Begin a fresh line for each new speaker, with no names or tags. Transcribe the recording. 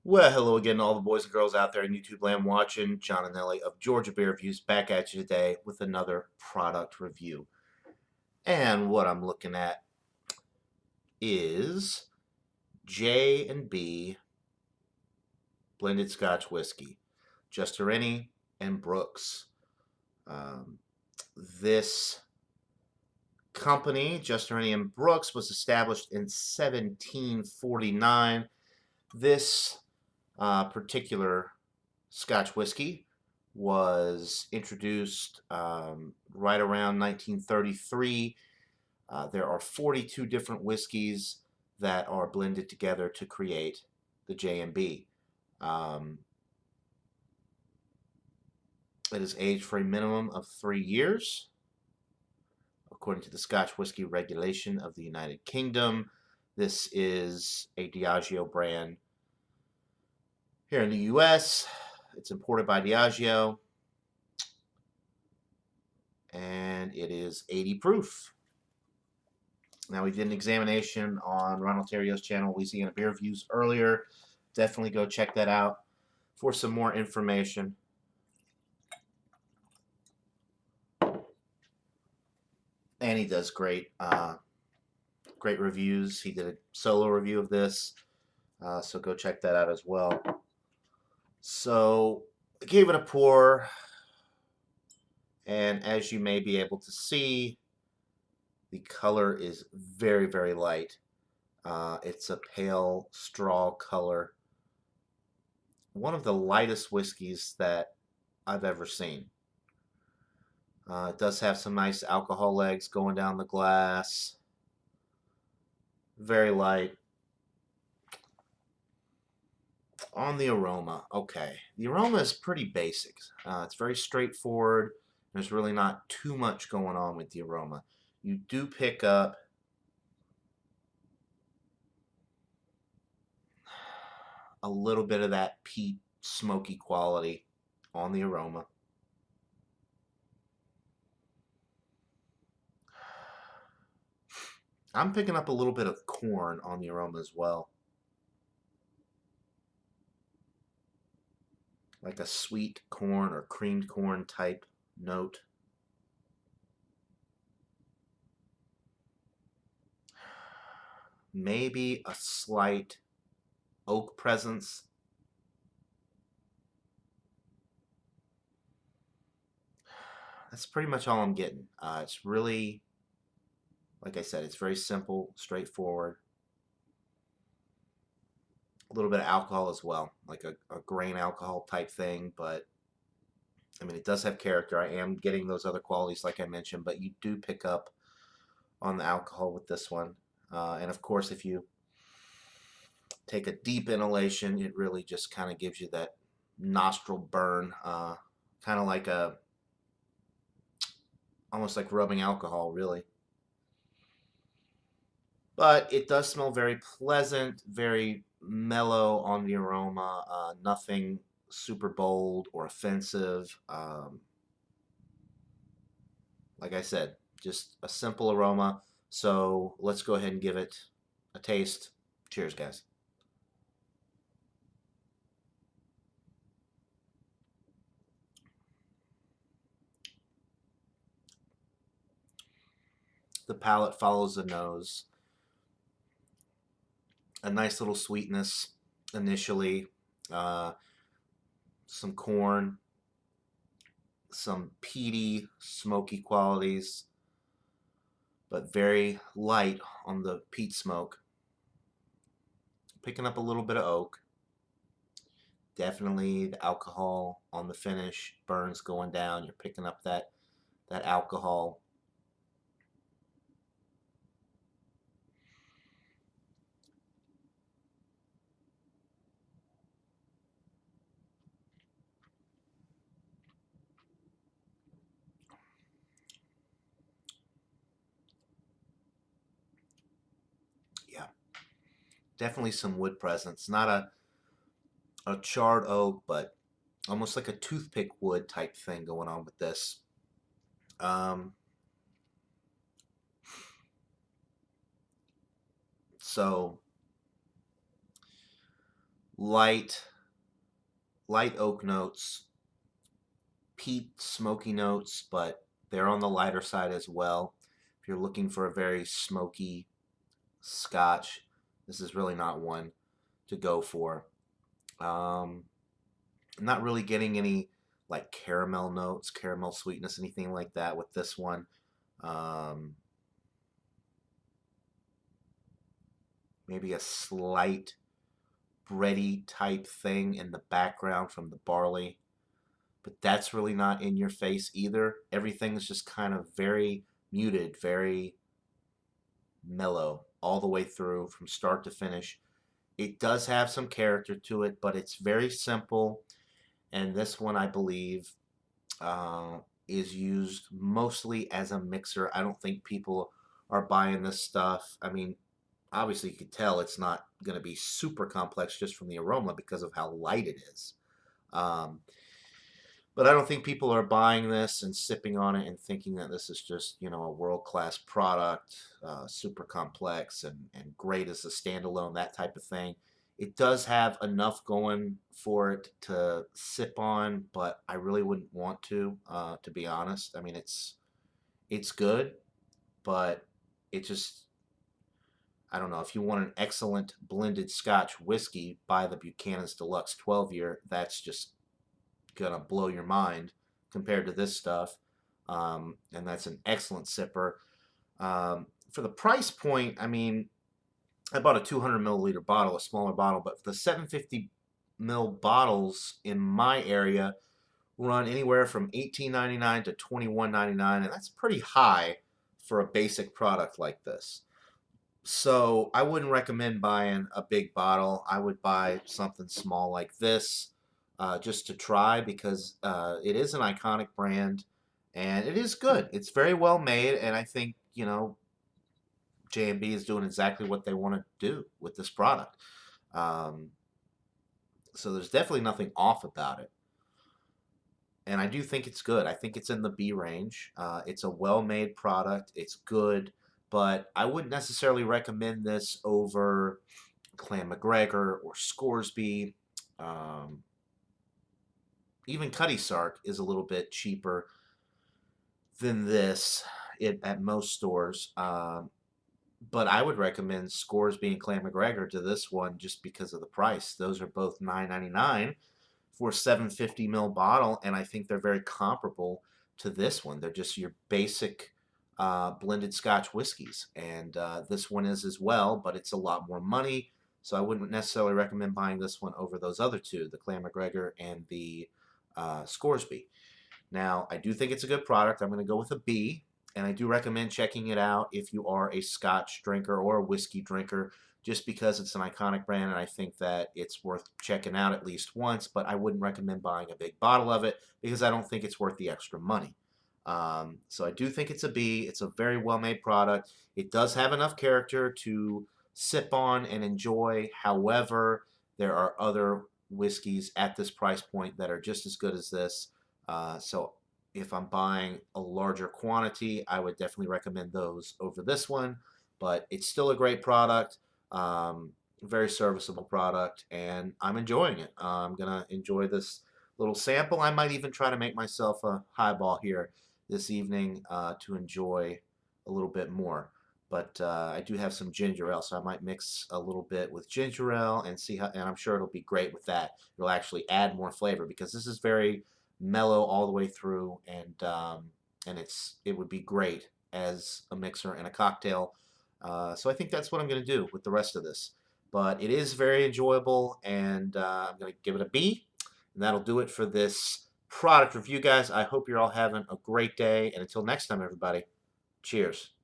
Well, hello again to all the boys and girls out there in YouTube land watching. John and Ellie of Georgia Beer Reviews back at you today with another product review. And what I'm looking at is J&B Blended Scotch Whiskey. Justerini and Brooks. Um, this company, Justerini and Brooks, was established in 1749. This particular Scotch whiskey was introduced right around 1933. There are 42 different whiskeys that are blended together to create the J&B. It is aged for a minimum of 3 years, according to the Scotch Whisky Regulation of the United Kingdom. This is a Diageo brand here in the U.S. It's imported by Diageo, and it is 80 proof. Now, we did an examination on Ron Ontario's channel, Louisiana Beer Reviews, earlier. Definitely go check that out for some more information. And he does great reviews. He did a solo review of this, so go check that out as well. So I gave it a pour, and as you may be able to see, the color is very, very light. It's a pale straw color. One of the lightest whiskeys that I've ever seen. It does have some nice alcohol legs going down the glass. Very light. On the aroma, okay. The aroma is pretty basic. It's very straightforward. There's really not too much going on with the aroma. You do pick up a little bit of that peat smoky quality on the aroma. I'm picking up a little bit of corn on the aroma as well. Like a sweet corn or creamed corn type note. Maybe a slight oak presence. That's pretty much all I'm getting. It's really, like I said, it's very simple, straightforward. A little bit of alcohol as well, like a grain alcohol type thing, but I mean, it does have character. I am getting those other qualities, like I mentioned, but you do pick up on the alcohol with this one. And of course, if you take a deep inhalation, it really just kind of gives you that nostril burn, kind of like almost like rubbing alcohol, really. But it does smell very pleasant, very mellow on the aroma, nothing super bold or offensive. Like I said, just a simple aroma. So let's go ahead and give it a taste. Cheers, guys. The palate follows the nose. A nice little sweetness initially. Uh, some corn, some peaty, smoky qualities, but very light on the peat smoke. Picking up a little bit of oak. Definitely the alcohol on the finish, burns going down. You're picking up that alcohol. Yeah, definitely some wood presence. Not a charred oak, but almost like a toothpick wood type thing going on with this. So light, light oak notes, peat smoky notes, but they're on the lighter side as well. If you're looking for a very smoky Scotch, this is really not one to go for. I'm not really getting any like caramel notes, caramel sweetness, anything like that with this one. Um, maybe a slight bready type thing in the background from the barley, but that's really not in your face either. Everything is just kind of very muted, very mellow all the way through from start to finish. It does have some character to it, but it's very simple. And this one, I believe, uh, is used mostly as a mixer. I don't think people are buying this stuff. I mean, obviously, you could tell it's not going to be super complex just from the aroma because of how light it is. Um, but I don't think people are buying this and sipping on it and thinking that this is just, a world-class product, super complex and great as a standalone, that type of thing. It does have enough going for it to sip on, but I really wouldn't want to be honest. I mean, it's good, but it just, I don't know. If you want an excellent blended Scotch whiskey, buy the Buchanan's Deluxe 12 year. That's just gonna blow your mind compared to this stuff. And that's an excellent sipper. For the price point, I mean, I bought a 200 milliliter bottle, a smaller bottle, but the 750 ml bottles in my area run anywhere from $18.99 to $21.99, and that's pretty high for a basic product like this. So I wouldn't recommend buying a big bottle. I would buy something small like this just to try because it is an iconic brand and it is good. It's very well made, and I think, J&B is doing exactly what they want to do with this product. Um, so there's definitely nothing off about it. And I do think it's good. I think it's in the B range. It's a well-made product. It's good, but I wouldn't necessarily recommend this over Clan McGregor or Scoresby. Um, even Cutty Sark is a little bit cheaper than this at most stores. But I would recommend Scoresby and Clan McGregor to this one just because of the price. Those are both $9.99 for a 750 ml bottle, and I think they're very comparable to this one. They're just your basic blended Scotch whiskeys, and this one is as well, but it's a lot more money. So I wouldn't necessarily recommend buying this one over those other two, the Clan McGregor and the Scoresby. Now, I do think it's a good product. I'm going to go with a B, and I do recommend checking it out if you are a Scotch drinker or a whiskey drinker, just because it's an iconic brand, and I think that it's worth checking out at least once, but I wouldn't recommend buying a big bottle of it because I don't think it's worth the extra money. So I do think it's a B. It's a very well-made product. It does have enough character to sip on and enjoy. However, there are other whiskeys at this price point that are just as good as this. So if I'm buying a larger quantity, I would definitely recommend those over this one. But it's still a great product, very serviceable product, and I'm enjoying it. I'm gonna enjoy this little sample. I might even try to make myself a highball here this evening to enjoy a little bit more. But I do have some ginger ale, so I might mix a little bit with ginger ale and see how. And I'm sure it'll be great with that. It'll actually add more flavor because this is very mellow all the way through, and it would be great as a mixer and a cocktail. So I think that's what I'm going to do with the rest of this. But it is very enjoyable, and I'm going to give it a B. And that'll do it for this product review, guys. I hope you're all having a great day, and until next time, everybody, cheers.